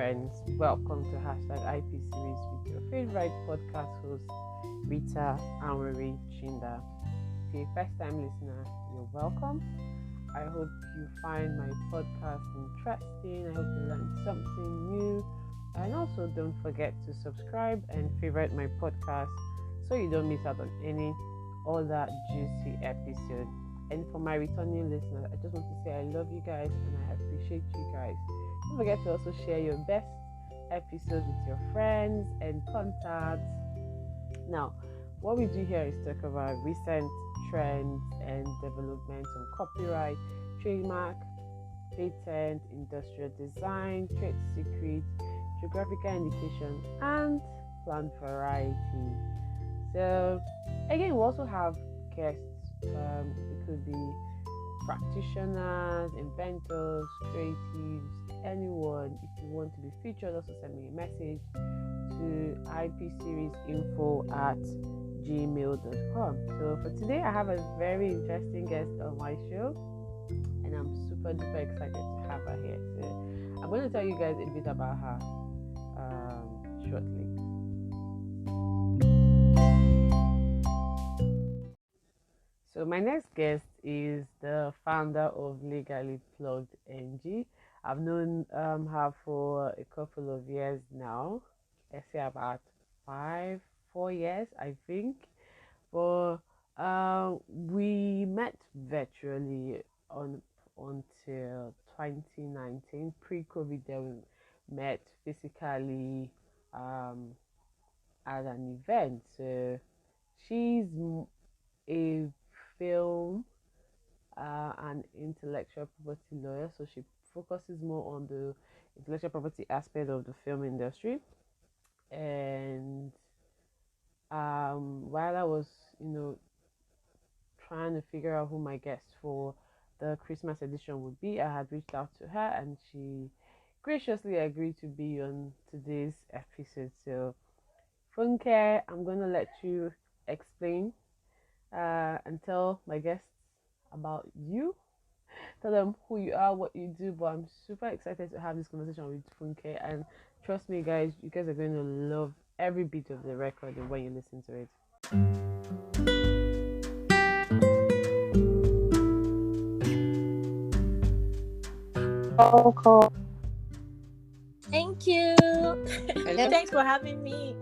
friends. Welcome to Hashtag IP Series with your favorite podcast host, Rita Anwari Chinda. If you're a first time listener, you're welcome. I hope you find my podcast interesting. I hope you learned something new. And also don't forget to subscribe and favorite my podcast so you don't miss out on any other juicy episode. And for my returning listeners, I just want to say I love you guys and I appreciate you guys. Don't forget to also share your best episodes with your friends and contacts. Now, what we do here is talk about recent trends and developments on copyright, trademark, patent, industrial design, trade secrets, geographical indication, and plant variety. So, again, we also have guests. It could be practitioners, inventors, creatives, anyone. If you want to be featured, also send me a message to ipseriesInfo@gmail.com. So for today, I have a very interesting guest on my show, and I'm super duper excited to have her here. So I'm going to tell you guys a bit about her shortly. So my next guest is the founder of Legallyplugged NG. I've known her for a couple of years now. I say about 4 years, I think. But we met virtually until 2019, pre-COVID. Then we met physically at an event. So she's a film and intellectual property lawyer, so she focuses more on the intellectual property aspect of the film industry. And while I was trying to figure out who my guest for the Christmas edition would be, I had reached out to her and she graciously agreed to be on today's episode. So Funke, I'm gonna let you explain and tell my guests about you. Tell them who you are, what you do. But I'm super excited to have this conversation with Funke, and trust me, guys, you guys are going to love every bit of the record when you listen to it. Oh, thank you. Thanks for having me.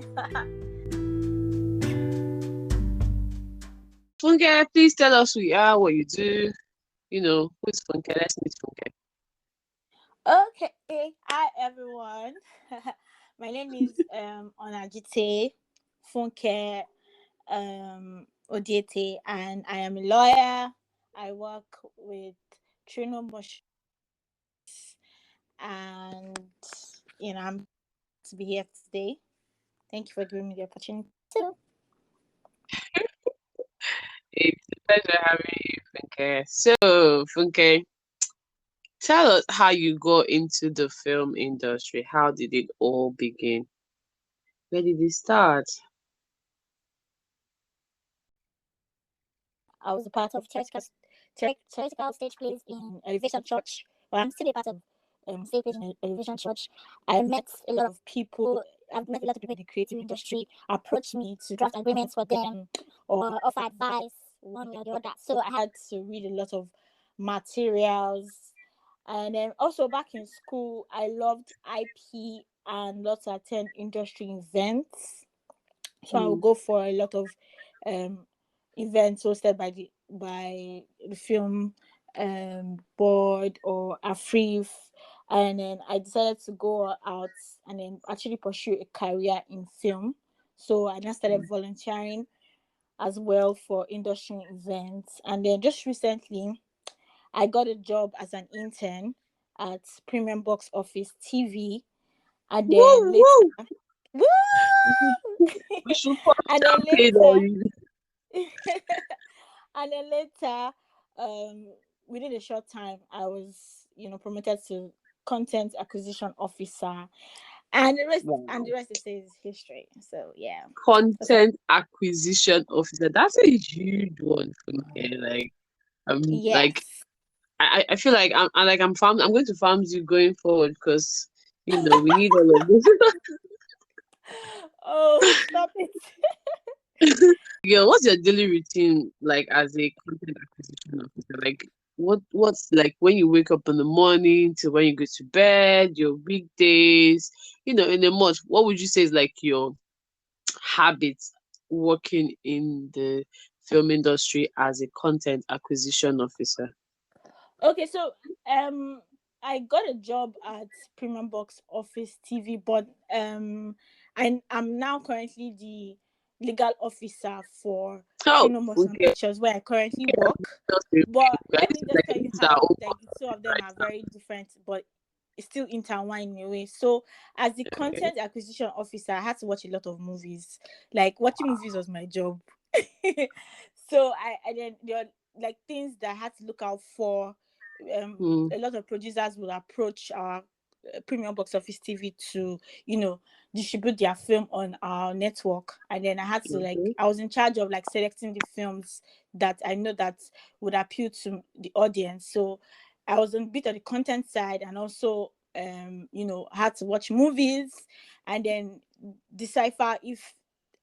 Funke, please tell us who you are, what you do. Who's Funke? Let's meet Funke. Okay. Hi, everyone. My name is Onajite, Funke, Odiete, and I am a lawyer. I work with Trino-Motion, and I'm to be here today. Thank you for giving me the opportunity. It's a pleasure having you, Funke. So, Funke, tell us how you got into the film industry. How did it all begin? Where did it start? I was a part of theoretical stage plays in Elevation Church. Well, I'm still a part of stage plays in Elevation Church. I met a lot of people. I've met a lot of people in the creative industry approach me to draft agreements for them or offer advice one way or the other. So I had to read a lot of materials. And then also back in school, I loved IP and lots of attend industry events. So I would go for a lot of events hosted by the film board or AFRIF, and then I decided to go out and then actually pursue a career in film. So I now started volunteering as well for industry events, and then just recently I got a job as an intern at Premium Box Office TV, and then later, We should and then later, and then later, within a short time, I was, promoted to content acquisition officer, and the rest is history. So yeah, content acquisition officer. That's a huge one for me. Like, yes. like I feel like I'm going to farm you going forward because We need all of this. Oh, stop it. Yeah, what's your daily routine like as a content acquisition officer? Like, what's like when you wake up in the morning to when you go to bed, your weekdays, in a month, what would you say is like your habits working in the film industry as a content acquisition officer? Okay, so um I got a job at Premium Box Office TV, but I'm now currently the legal officer for Oh, Trino-Motion okay. Pictures, where I currently Okay, work. just a But right? let me just Like tell you it's our how own like the two of them are right very different, but it's still intertwined in a way. So as the now. Okay. content acquisition officer, I had to watch a lot of movies. Like watching movies was my job. So I then there are like things that I had to look out for. Hmm. A lot of producers will approach our Premium Box Office TV to, you know, distribute their film on our network. And then I had to like, Okay. I was in charge of like selecting the films that I know that would appeal to the audience. So I was on a bit of the content side, and also had to watch movies and then decipher if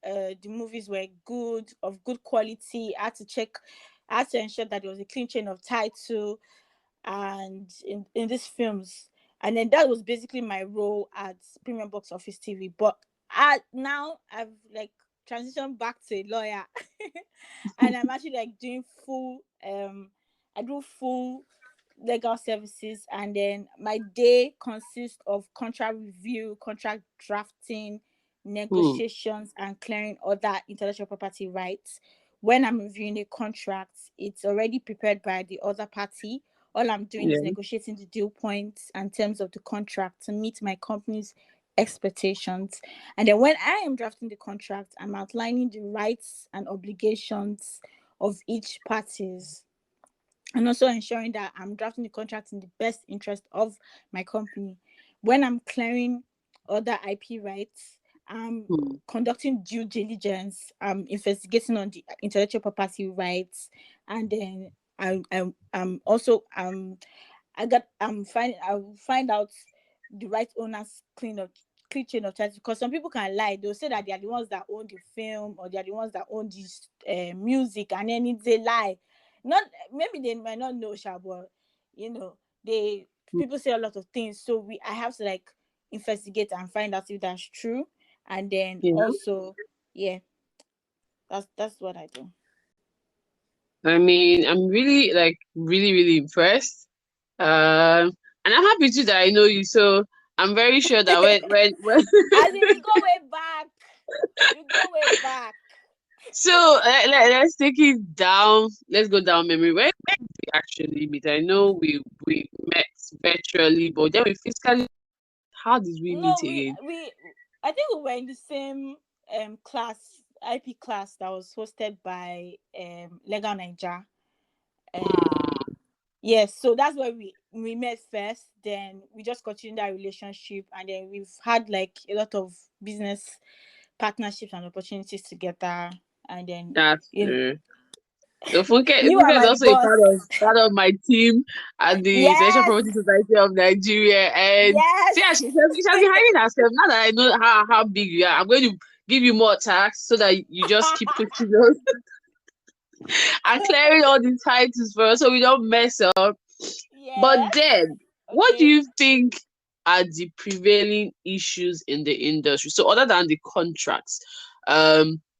the movies were good, of good quality. I had to ensure that there was a clean chain of title and in these films. And then that was basically my role at Premium Box Office TV. But now I've like transitioned back to a lawyer. And I'm actually like doing full I do full legal services, and then my day consists of contract review, contract drafting, Hmm. negotiations, and clearing other intellectual property rights. When I'm reviewing a contract, it's already prepared by the other party. All I'm doing is Yeah. negotiating the deal points and terms of the contract to meet my company's expectations. And then when I am drafting the contract, I'm outlining the rights and obligations of each parties, and also ensuring that I'm drafting the contract in the best interest of my company. When I'm clearing other IP rights, I'm Hmm. conducting due diligence, I'm investigating on the intellectual property rights, and then I'm also I will find out the right owners clean chain of title, because some people can lie. They'll say that they are the ones that own the film, or they are the ones that own this music, and then it's a lie. Not maybe they might not know, sha, but you know they people say a lot of things. So I have to like investigate and find out if that's true, and then Yeah. also yeah, that's what I do. I mean, I'm really like really, really impressed. And I'm happy too that I know you. So I'm very sure that when As in we go way back, we go way back. so let's take it down. Let's go down memory. When did we actually meet? I know we met virtually, but then we physically. How did we meet No, again? we I think we were in the same class, IP class that was hosted by Legal Niger. Um yes, so that's where we met first, then we just continued that relationship, and then we've had like a lot of business partnerships and opportunities together, and then That's you know true. So you are Funke is my also a boss. part of my team at the Intellectual Yes, Property Society of Nigeria. And see, yes. she has been hiding herself. Now that I know how big you are, I'm going to give you more tasks so that you just keep pushing those and clearing all the titles for us so we don't mess up. But Yes. then, what do Okay. you think are the prevailing issues in the industry? So, other than the contracts,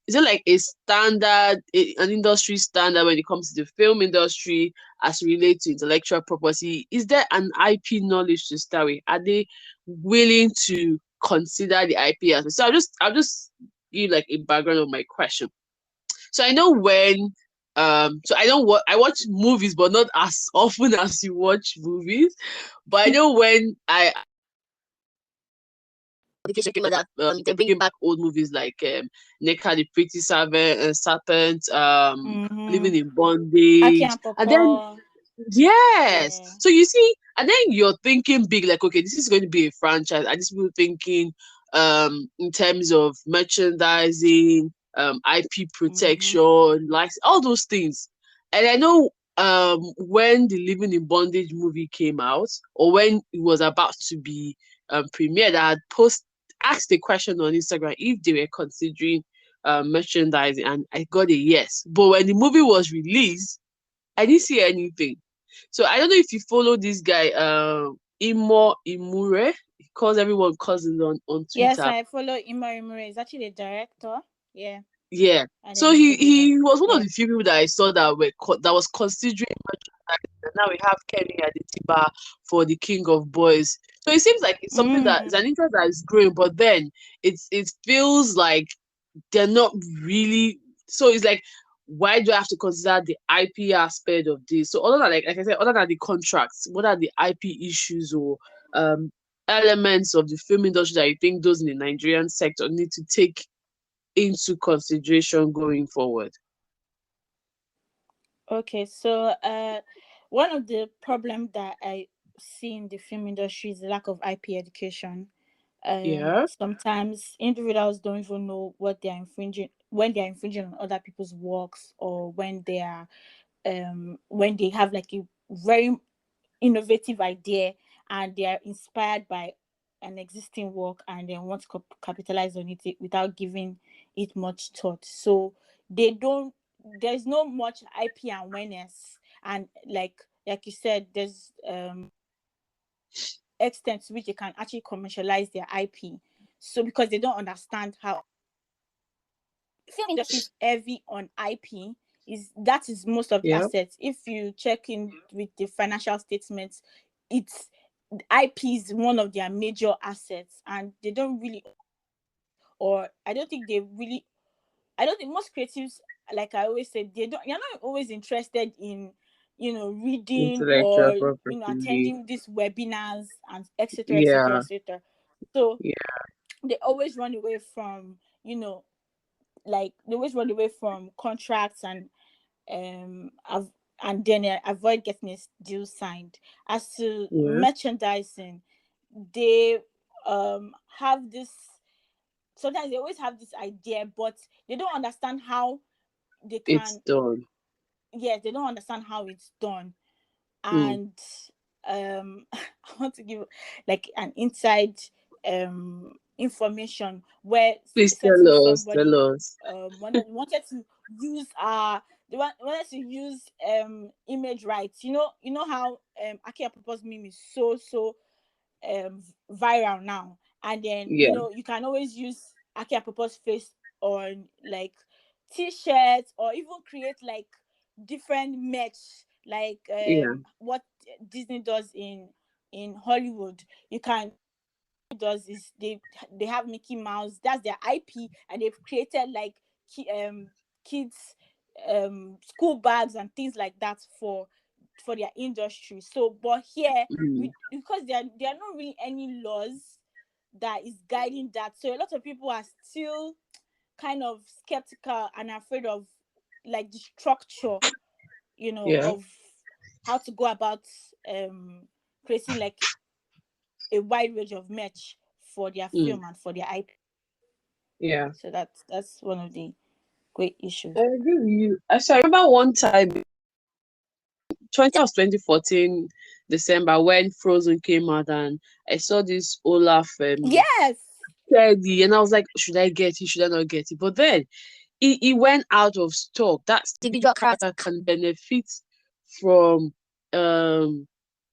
is it like a standard, an industry standard when it comes to the film industry as relates to intellectual property? Is there an IP knowledge to start with? Are they willing to consider the IP as well? So, I'll just give like a background of my question. So I know when so I don't I watch movies but not as often as you watch movies. But I know when I notification came out that they're bringing back old movies like Neka the Pretty Serpent, Mm-hmm. Living in Aki Bondage, and and then Popo. yes. Yeah. So you see, and then you're thinking big, like, okay, this is going to be a franchise. And these people thinking in terms of merchandising, IP Mm-hmm. protection, like all those things. And I know when the Living in Bondage movie came out, or when it was about to be premiere that had asked a question on Instagram if they were considering merchandising, and I got a yes. But when the movie was released, I didn't see anything. So I don't know if you follow this guy, Imo Imure. He calls everyone cousins on Yes, Twitter. I follow Imari. He's actually the director. Yeah. Yeah. And So then he was one of yeah. the few people that I saw that that was considering merchandising. And now we have Kenny Adetiba for the King of Boys. So it seems like it's something that it's an interest that is growing, but then it feels like they're not really. So it's like, why do I have to consider the IP aspect of this? So other than like I said, other than the contracts, what are the IP issues or elements of the film industry that you think those in the Nigerian sector need to take into consideration going forward? Okay, so one of the problem that I see in the film industry is the lack of IP education. Yeah. Sometimes individuals don't even know what they are infringing when they are infringing on other people's works, or when they have like a very innovative idea and they are inspired by an existing work and they want to capitalize on it without giving it much thought. So they don't there's no much IP awareness, and like you said, there's extent to which they can actually commercialize their IP. So because they don't understand how film industry is heavy on IP, that is most of the Yeah. assets. If you check in with the financial statements, it's IP is one of their major assets, and they don't really, or I don't think they really, I don't think most creatives, like I always say, you're not always interested in, reading Intellectual or, property. attending these webinars and etc etc Yeah. etc. So Yeah. they always run away from, they always run away from contracts and and then avoid getting a deal signed. As to Yeah. merchandising, they have this, sometimes they always have this idea, but they don't understand how they It's can, done. yes, they don't understand how it's done. Mm. And I want to give like an inside information where Please certain tell us. somebody Tell us. wanted to use wanted to use image rights. You know how Aki Apopo's meme is so viral now, and then Yeah. you can always use Aki Apopo's face on like t-shirts, or even create like different merch, like Yeah. what Disney does in Hollywood. You can does is they have Mickey Mouse, that's their IP, and they've created like kids school bags and things like that for their industry. So but here, Mm. because there are not really any laws that is guiding that, so a lot of people are still kind of skeptical and afraid of like the structure, Yeah. of how to go about creating like a wide range of merch for their Mm. film and for their IP. Yeah. So that's one of the great issues. I agree with you. So I remember one time, 2014 December, when Frozen came out, and I saw this Olaf Yes. teddy, and I was like, should I get it? Should I not get it? But then it went out of stock. That's individual character can benefit from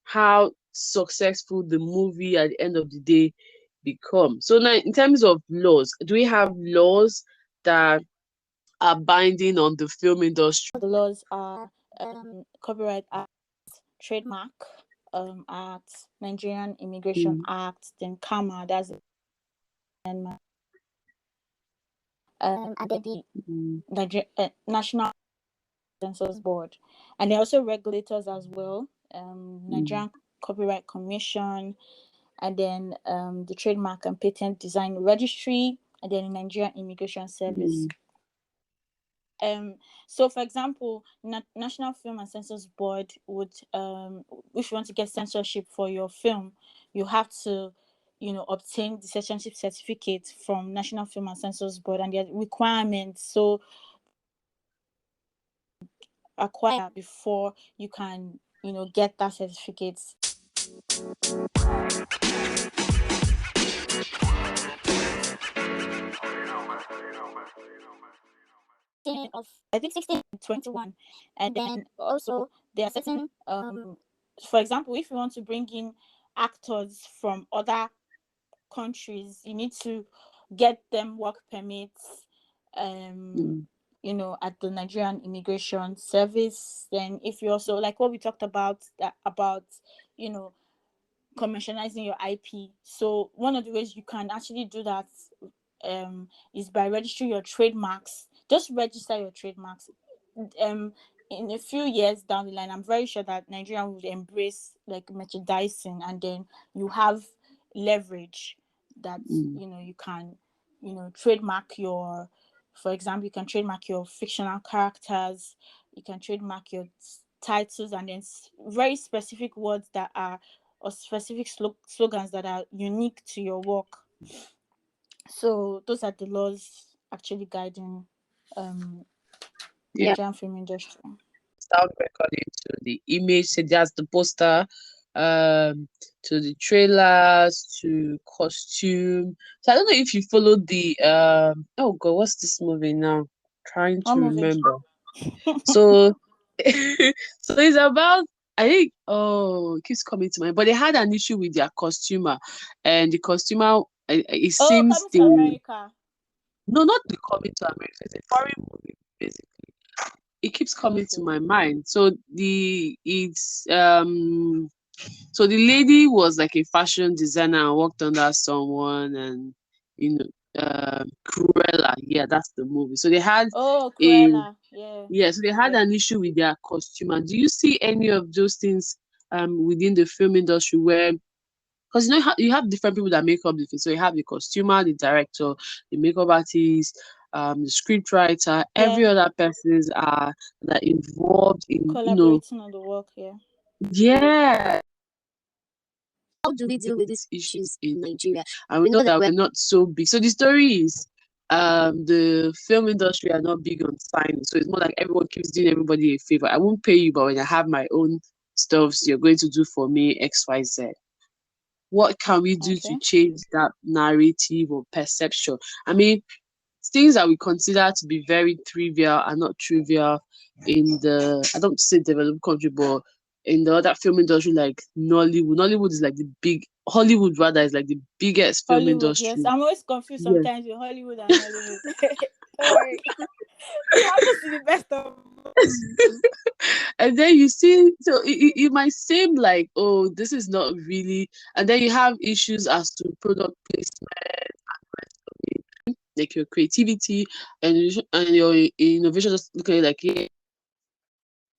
how successful the movie at the end of the day become. So now, in terms of laws, do we have laws that are binding on the film industry? The laws are Copyright Act, Trademark Act, Nigerian Immigration Mm, Act, then KAMA, that's the amendment, and then the mm, National Census Board, and they're also regulators as well. mm, Nigerian Copyright Commission, and then the Trademark and Patent Design Registry, and then the Nigerian Immigration Service. mm, So for example, National Film and Census Board would, if you want to get censorship for your film, you have to, obtain the censorship certificate from National Film and Census Board, and their requirements. So acquire before you can, get that certificate. of I think 16 and 21, and then also there are certain for example, if you want to bring in actors from other countries, you need to get them work permits at the Nigerian Immigration Service. Then if you also, like what we talked about, you know commercializing your IP. So one of the ways you can actually do that is by registering your trademarks. Just register your trademarks. In a few years down the line, I'm very sure that Nigeria would embrace like merchandising, and then you have leverage that you can trademark your. For example, you can trademark your fictional characters. You can trademark your titles, and then very specific words that are or specific slogans that are unique to your work. So those are the laws actually guiding Nigerian film industry. Sound recording to the image, so that's the poster, to the trailers, to costume. So I don't know if you followed the oh god, what's this movie now? Trying to remember. So so it's about, I think, it keeps coming to mind, but they had an issue with their costumer, and the costumer, it seems Coming to America. No, not the Coming to America. It's a foreign movie, basically. It keeps coming to my mind. So the lady was like a fashion designer and worked under someone, and Cruella, yeah, that's the movie. So they had Cruella, yeah. So they had an issue with their costumer. Do you see any of those things within the film industry where, because you have different people that make up the film. So you have the costumer, the director, the makeup artist, the scriptwriter, every other persons are like involved in collaborating on the work. Yeah. How do we deal with these issues in Nigeria? And we know that we're not so big. So the story is the film industry are not big on signing. So it's more like everyone keeps doing everybody a favor. I won't pay you, but when I have my own stuff, so you're going to do for me XYZ. What can we do to change that narrative or perception? I mean, things that we consider to be very trivial are not trivial in the, I don't say developed country, but in the other film industry like Nollywood. Nollywood is like the big, Hollywood rather is like the biggest film industry. Yes, I'm always confused sometimes with Hollywood and Nollywood. Don't worry. It happens to the best of us. And then you see, so it might seem like, oh, this is not really, and then you have issues as to product placement and the rest of it, like your creativity and your innovation. Just looking at it like, yeah,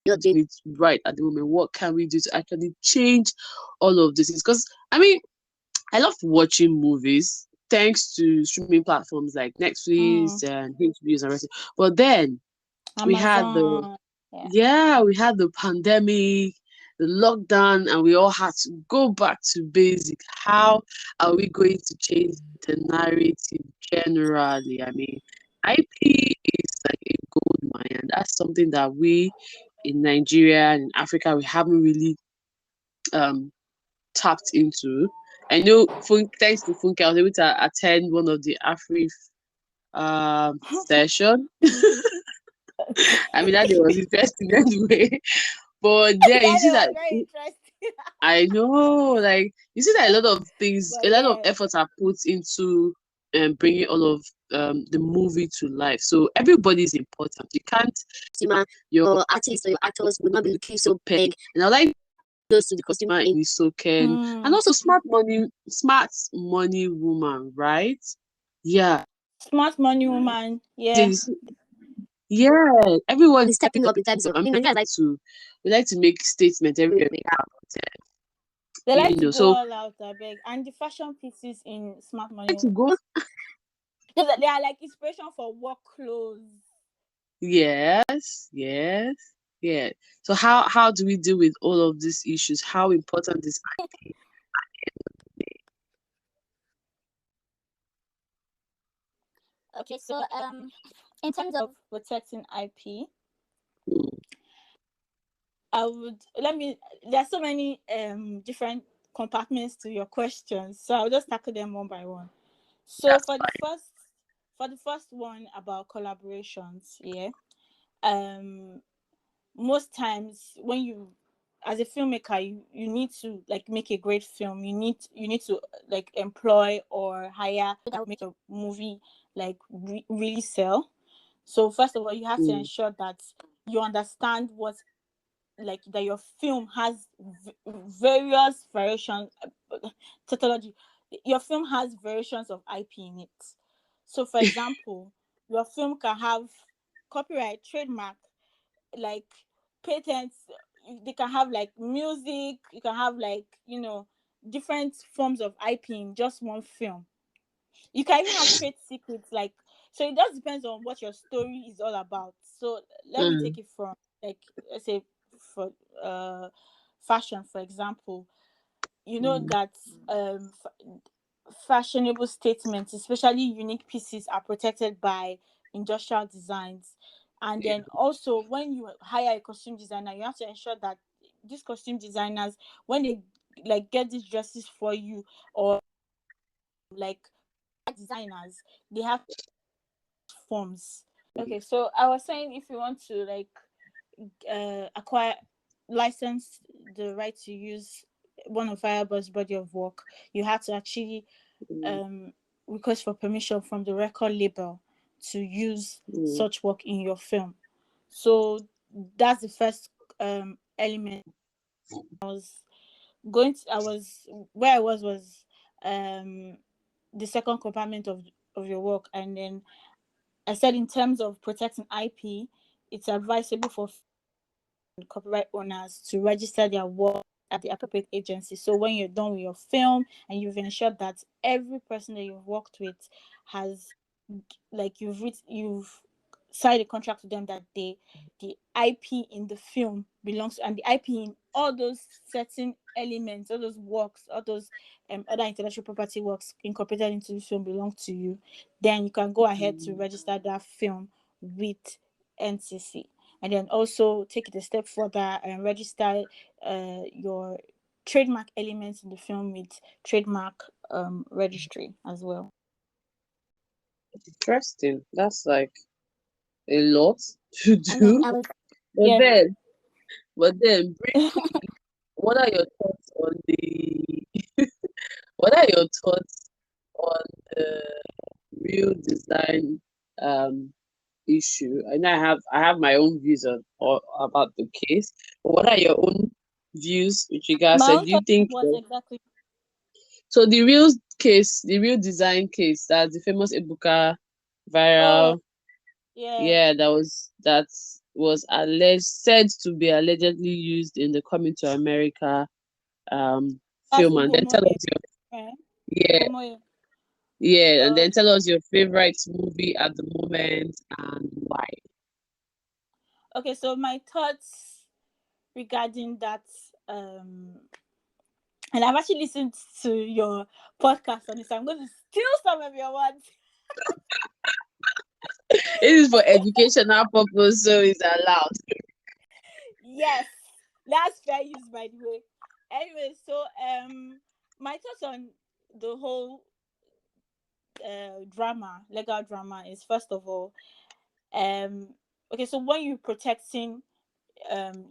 you're doing it right at the moment. What can we do to actually change all of this? Because I mean, I love watching movies thanks to streaming platforms like Netflix and HBOs and rest. But then we had the pandemic, the lockdown, and we all had to go back to basic. How are we going to change the narrative generally? I mean, IP is like a gold mine, and that's something that we in Nigeria and in Africa we haven't really tapped into. I know, thanks to Funke, I was able to attend one of the Afri session. I mean, that day was interesting anyway. But then you see that I know, like you see that a lot of things, a lot of efforts are put into bringing all of the movie to life. So everybody is important. You can't, your artists or your actors would not be looking so peg. And I like those to the customer in Soken, and also smart money woman, right? Yeah. Smart money woman, yeah. Yeah, everyone is stepping up in terms of. I mean, I like to make statements everywhere we have. They like to go all out, I beg. And the fashion pieces in smart money. To go. They are like inspiration for work clothes. Yes. So how do we deal with all of these issues? How important is IP? Okay, so in terms of protecting IP, there are so many different compartments to your questions, so I'll just tackle them one by one. So for the first one about collaborations, yeah. Most times when you, as a filmmaker, you need to like make a great film. You need to like employ or hire that will make a movie like really sell. So first of all, you have to ensure that you understand what, like, that your film has various variations, tautology. Your film has variations of IP in it. So for example, your film can have copyright, trademark, like patents. They can have like music. You can have like, different forms of IP in just one film. You can even have trade secrets, like, so it just depends on what your story is all about. So let me take it from, like, let's say, for fashion, for example. You know that fashionable statements, especially unique pieces, are protected by industrial designs. And then also, when you hire a costume designer, you have to ensure that these costume designers, when they like get these dresses for you, or like designers, they have forms. Okay, so I was saying, if you want to like acquire, license the right to use one of Firebird's body of work, you have to actually request for permission from the record label to use such work in your film. So that's the first element. I was where I was the second compartment of your work. And then I said, in terms of protecting IP, it's advisable for copyright owners to register their work at the appropriate agency. So when you're done with your film and you've ensured that every person that you've worked with has, like, you've signed a contract with them, that the IP in the film belongs to, and the IP in all those certain elements, all those works, all those other intellectual property works incorporated into the film belong to you, then you can go ahead to register that film with NCC. And then also take it a step further and register your trademark elements in the film with trademark registry as well. Interesting. That's like a lot to And then do. I was, But yeah. then, briefly, what are your thoughts on the what are your thoughts on the real design um issue? And I have my own views on or about the case. But what are your own views with regards My to, own do you thought think was exactly. so the real case, the real design case, that's the famous Ebuka Oh, viral, yeah. yeah, that was alleged said to be allegedly used in the Coming to America That's film. And then tell Ugomoye. us your, Right? yeah, Ugomoye. yeah, and Uh, then tell us your favorite movie at the moment and why. okay, so my thoughts regarding that, um, and I've actually listened to your podcast on this, so I'm going to steal some of your words. It is for educational purpose, so it's allowed. Yes, that's fair use, by the way. Anyway, so my thoughts on the whole legal drama, is, first of all, okay, so when you're protecting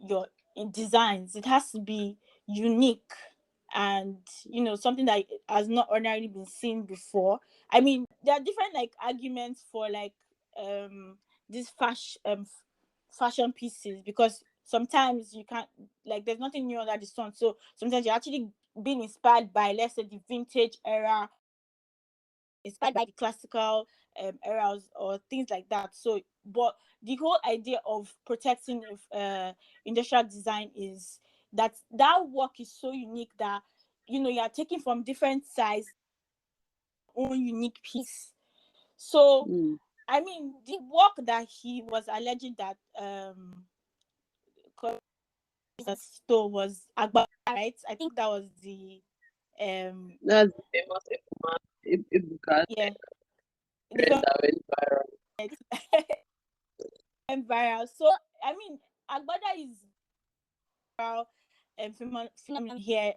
your designs, it has to be unique, and something that has not ordinarily been seen before. I mean, there are different like arguments for like these fashion pieces, because sometimes you can't, like, there's nothing new under the sun. So sometimes you're actually being inspired by, let's say, the vintage era, inspired by the classical eras or things like that. So, but the whole idea of protecting industrial design is that work is so unique that you are taking from different sides own unique piece. So I mean, the work that he was alleging that stole was Agba, right? I think that was the That's the famous Ebuka yeah, the trend film that went viral. went viral. So I mean, Agbada is viral phenomenon here.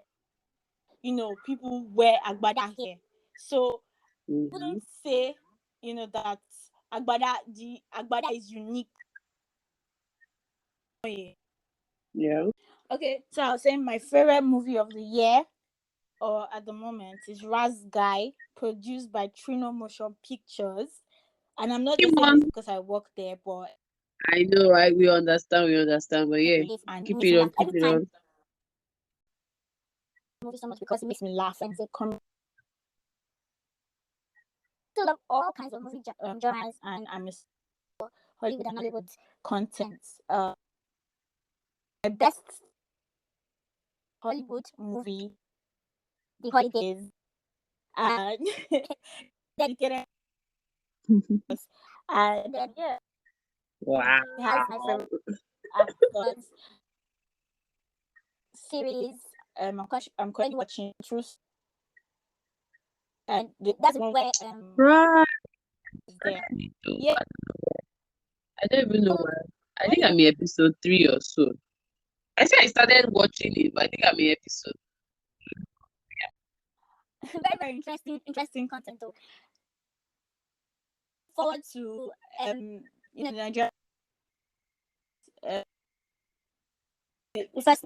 people wear agbada here. So Mm-hmm. wouldn't say, that the agbada is unique. Yeah. Okay, so I was saying my favorite movie of the year or at the moment is Raz Guy, produced by Trino-Motion Pictures. And I'm not just saying this because I work there, but I know, we understand, but yeah, and keep makes it me on, laugh keep every it time on. movie so much because it makes me laugh and they come to love all kinds of movie genres, and I'm a Hollywood and Nollywood content. My best Hollywood movie, The Holidays, and dedicated, and then yeah, Wow. it has my favorite actors. Series. I'm currently watching Truth, and that's one where Right. there. Yeah. I don't even know why. I think I'm in episode 3 or so. I say I started watching it, but I think I'm in episode. Very, very interesting content though. Forward to Nigeria. The first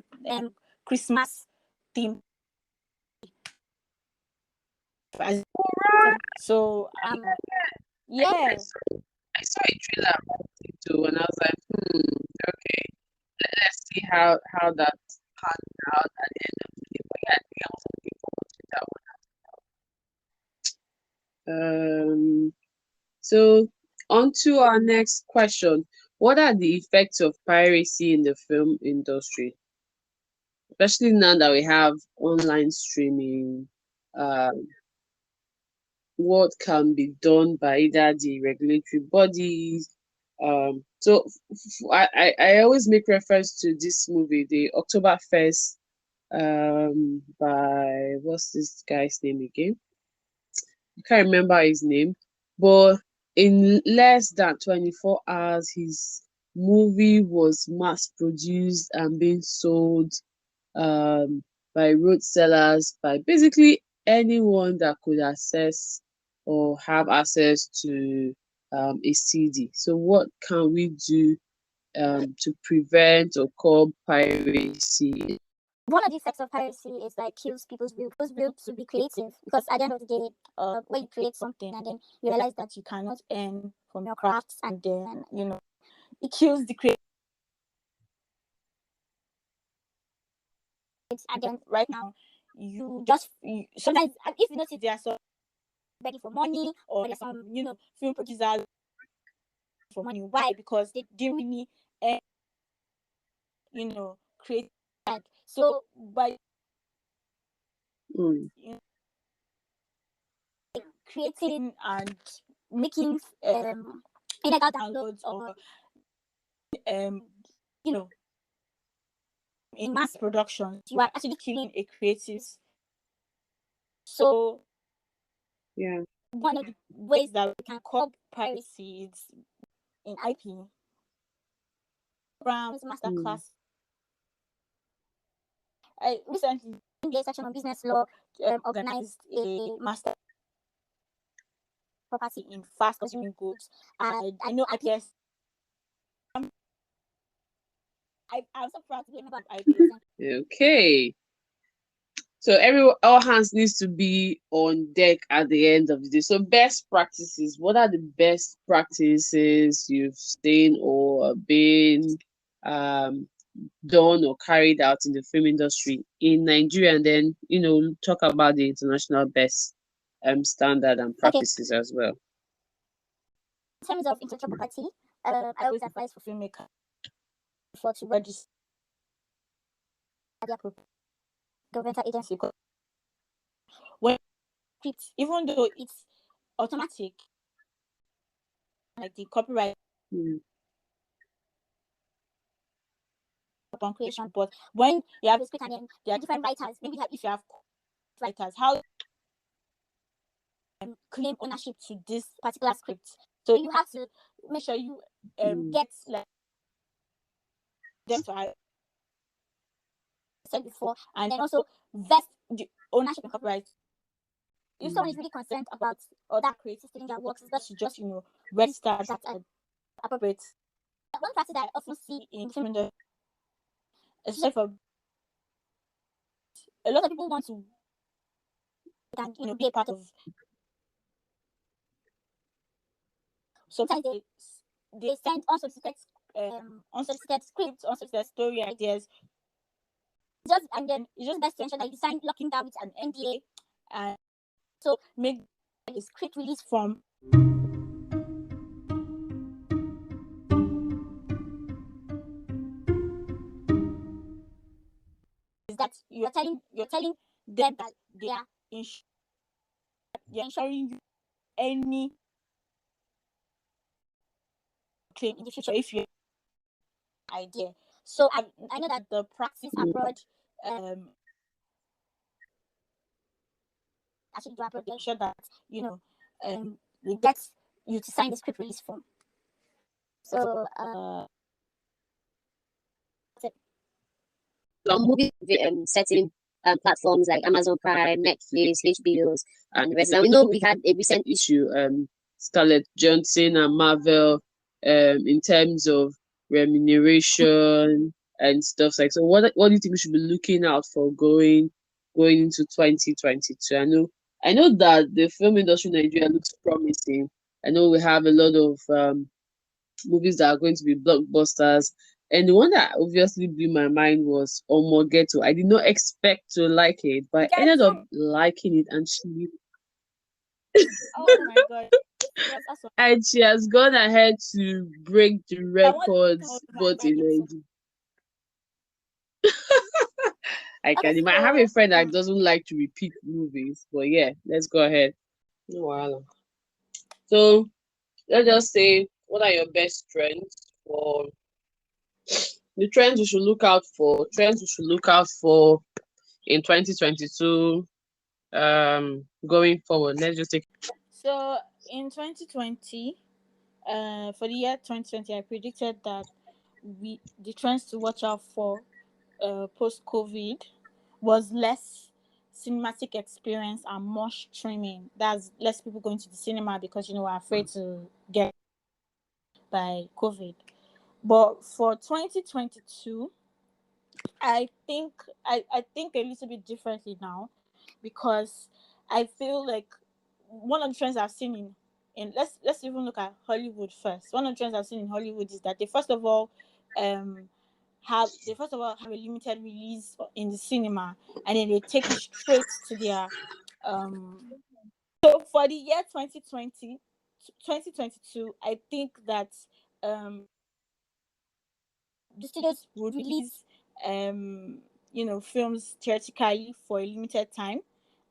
Christmas theme. So yeah. I saw a trailer about it too, and I was like, okay, let's see how that pans out at the end of the day. But yeah, I think I'm also looking forward to that one. So on to our next question. What are the effects of piracy in the film industry? Especially now that we have online streaming, what can be done by either the regulatory bodies. I always make reference to this movie, the October 1st, by what's this guy's name again? I can't remember his name, but in less than 24 hours, his movie was mass produced and being sold by road sellers, by basically anyone that could access or have access to a CD. So, what can we do to prevent or curb piracy? One of the effects of piracy is like kills people's will to be creative, because at the end of the day, when you create something and then you realize that you cannot earn from your crafts, and then it kills the creative. And then right now, sometimes if you notice there are some begging for money, or there's some film producers for money. Why? Because they didn't really create that. So by creating and making illegal downloads, or in mass production, you are actually killing a creative. So Yeah. one of the ways that we can curb piracy is in IP programs, masterclass. I recently, in the section on business law, organized a master property in fast consuming goods. I know IPS. I'm so proud to be a member of IPS. Okay. So all hands needs to be on deck at the end of the day. So best practices. What are the best practices you've seen or been done or carried out in the film industry in Nigeria, and then talk about the international best standard and practices as well. In terms of intellectual property, I always advise for filmmakers before to register their governmental agency. When even though it's automatic, like the copyright upon creation, but when you have a script and then there are different writers, maybe if you have writers, how claim ownership to this particular script. So you have to make sure you get like them to have said before, and then also vest the ownership and copyright. If someone is really concerned about other creators stealing their works, it's best to just register that appropriate. One practice that I often see in the film industry, especially for a lot of people want to be a part of. Sometimes they send unsolicited scripts, unsolicited story ideas. And then it's just best to ensure that you sign locking down with an NDA, and so make a script release form. Is that you're telling them that they are ensuring you any claim in the future if you idea. So I know that the practice abroad actually do abroad, make sure that we get you to sign the script release form. So some movies certain platforms like Amazon Prime, Netflix, HBOs, and the rest. And we know we had a recent issue, Scarlett Johansson and Marvel, in terms of remuneration and stuff like. So, what do you think we should be looking out for going into 2022? I know that the film industry in Nigeria looks promising. I know we have a lot of movies that are going to be blockbusters. And the one that obviously blew my mind was Omogeto. I did not expect to like it, but I ended up liking it, and oh my god. Yes, and she has gone ahead to break the records both in Nigeria. I have a friend that doesn't like to repeat movies, but yeah, let's go ahead. No. So let's just say, what are your best trends for the trends we should look out for? Trends we should look out for in 2022, going forward. Let's just take. So in 2020, for the year 2020, I predicted that the trends to watch out for post-COVID was less cinematic experience and more streaming. That's less people going to the cinema because we're afraid to get by COVID. But for 2022, I think a little bit differently now, because I feel like one of the trends I've seen in let's even look at Hollywood first. One of the trends I've seen in Hollywood is that they first of all have a limited release in the cinema, and then they take it straight to their so for the year 2020 2022, I think that the studios would release films theoretically for a limited time,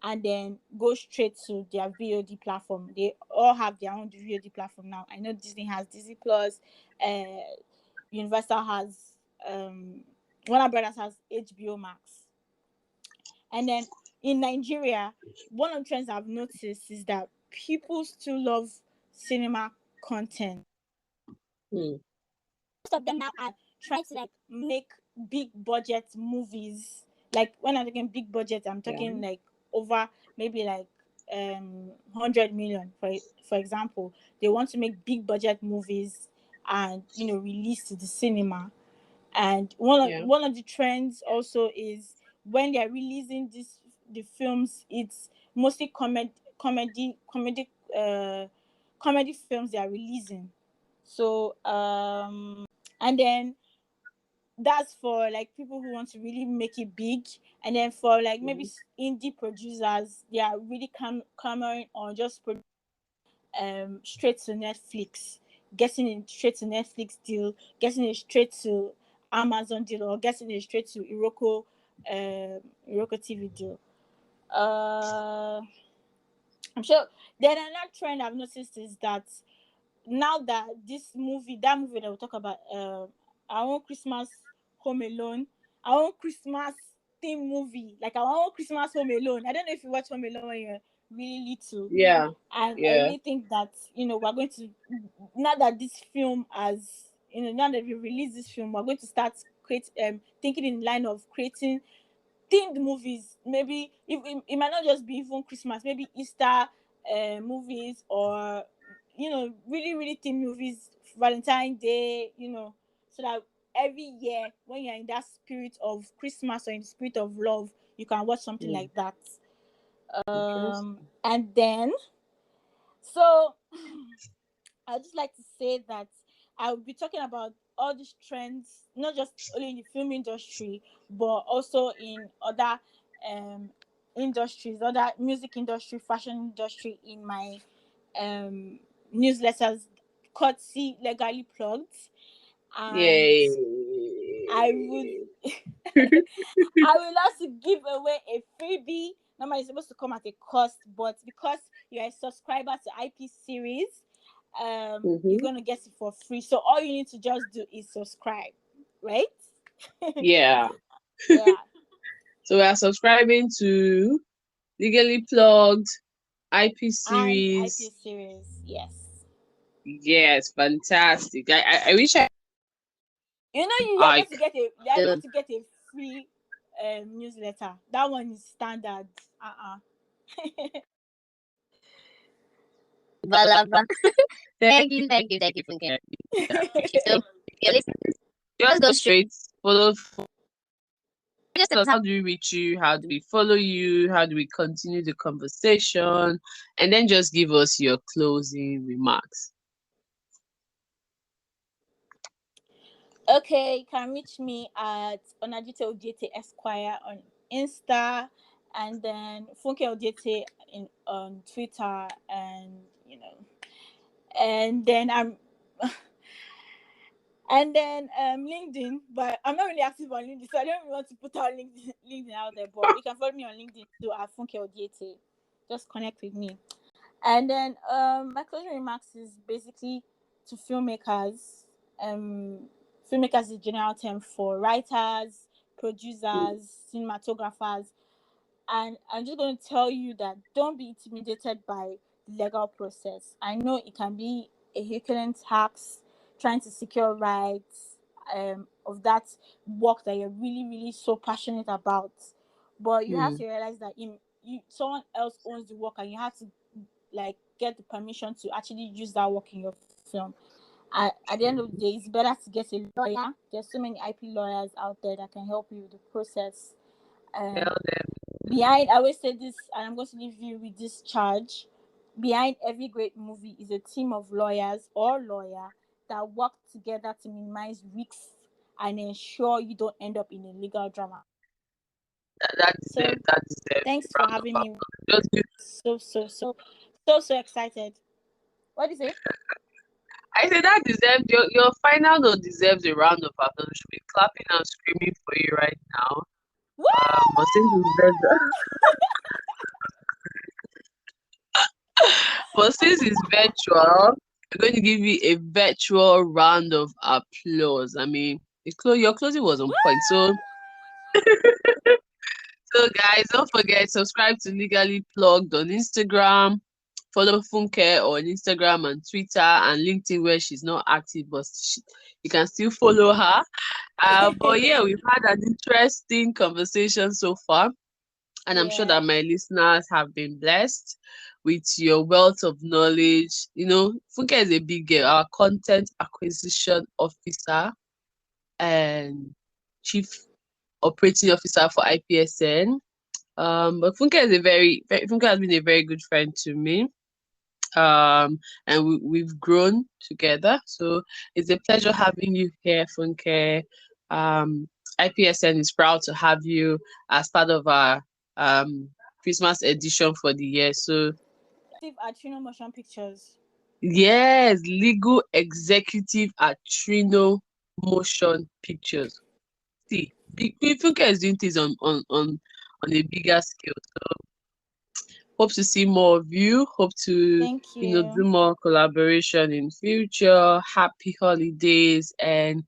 and then go straight to their VOD platform. They all have their own VOD platform now. I know Disney has Disney Plus, Universal has Warner Brothers has HBO Max. And then in Nigeria, one of the trends I've noticed is that people still love cinema content. Most of them now are trying to make big budget movies. Like, when I'm talking big budget, I'm talking like over maybe 100 million, for example. They want to make big budget movies and release to the cinema. And one of the trends also is, when they're releasing the films, it's mostly comedy films they are releasing. So and then that's for people who want to really make it big. And then for maybe indie producers, they are really coming on just straight to Netflix, getting it straight to Netflix deal, getting it straight to Amazon deal, or getting it straight to Iroko TV deal. I'm sure. Then another trend I've noticed is that now that that movie that we'll talk about, our own Christmas Home Alone, our own Christmas theme movie, like our own Christmas Home Alone. I don't know if you watch Home Alone when you're really little. Yeah. And I really think that we're going to, now that this film has, now that we release this film, we're going to start thinking in line of creating themed movies. Maybe it might not just be even Christmas, maybe Easter movies, or really really themed movies, Valentine's Day, so that every year when you're in that spirit of Christmas or in the spirit of love, you can watch something Mm, like that. interesting. And then, so I'd just like to say that I will be talking about all these trends, not just only in the film industry, but also in other um, industries, other music industry, fashion industry, in my um, newsletters called See Legally Plugged. And Yay. I would I will also give away a freebie. Normally it's supposed to come at a cost, but because you're a subscriber to IP series, you're Mm-hmm. gonna get it for free. So all you need to just do is subscribe, right? Yeah. Yeah, So we are subscribing to Legally Plugged IP and IP series. series, yes. Yes, fantastic. I wish You're I able to get could. a free newsletter. That one is standard. Balaba. Thank you, Funke. I appreciate it. So, if you're listening, just go straight, follow. Just tell us, how do we reach you? How do we follow you? How do we continue the conversation? And then just give us your closing remarks. Okay, you can reach me at Onajite Odiete Esquire on Insta, and then Funke Odiete on Twitter, and and then I'm and then LinkedIn, but I'm not really active on LinkedIn, so I don't really want to put out LinkedIn out there. But you can follow me on LinkedIn too at Funke Odiete. Just connect with me. And then my closing remarks is basically to filmmakers. Filmmakers is a general term for writers, producers, cinematographers. And I'm just going to tell you that don't be intimidated by the legal process. I know it can be a Herculean task trying to secure rights of that work that you're really, really so passionate about. But you have Hmm. to realize that someone else owns the work, and you have to like get the permission to actually use that work in your film. At the end of the day, it's better to get a lawyer. There's so many IP lawyers out there that can help you with the process. Tell Um, them. Behind, I always say this, and I'm going to leave you with this charge. Behind every great movie is a team of lawyers or lawyer that work together to minimize risks and ensure you don't end up in a legal drama. That So, deserves a thanks for round of having me. applause. Just give, So excited. What do you say? I say that deserves your final note deserves a round of applause. We should be clapping and screaming for you right now. Woo! But since it's virtual, but since it's virtual, we're going to give you a virtual round of applause. I mean, your closing was on point. Woo! So guys, don't forget, subscribe to Legally Plugged on Instagram. Follow Funke on Instagram and Twitter and LinkedIn, where she's not active, but you can still follow her. But yeah, we've had an interesting conversation so far, and I'm sure Yeah. that my listeners have been blessed with your wealth of knowledge. Funke is a big girl, our content acquisition officer and chief operating officer for IPSN. But Funke has been a very good friend to me. And we've grown together. So it's a pleasure having you here, Funke. IPSN is proud to have you as part of our Christmas edition for the year. So At Trino-Motion Pictures. yes, legal executive at Trino-Motion Pictures. See, Funke is doing things on a bigger scale. Hope to see more of you. Hope to, Thank do you. more collaboration in future. Happy holidays and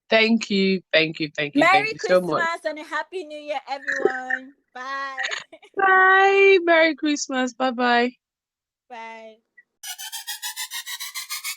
thank Merry you so much. Christmas and a Happy New Year, everyone. Bye. Bye. Merry Christmas. Bye bye. Bye.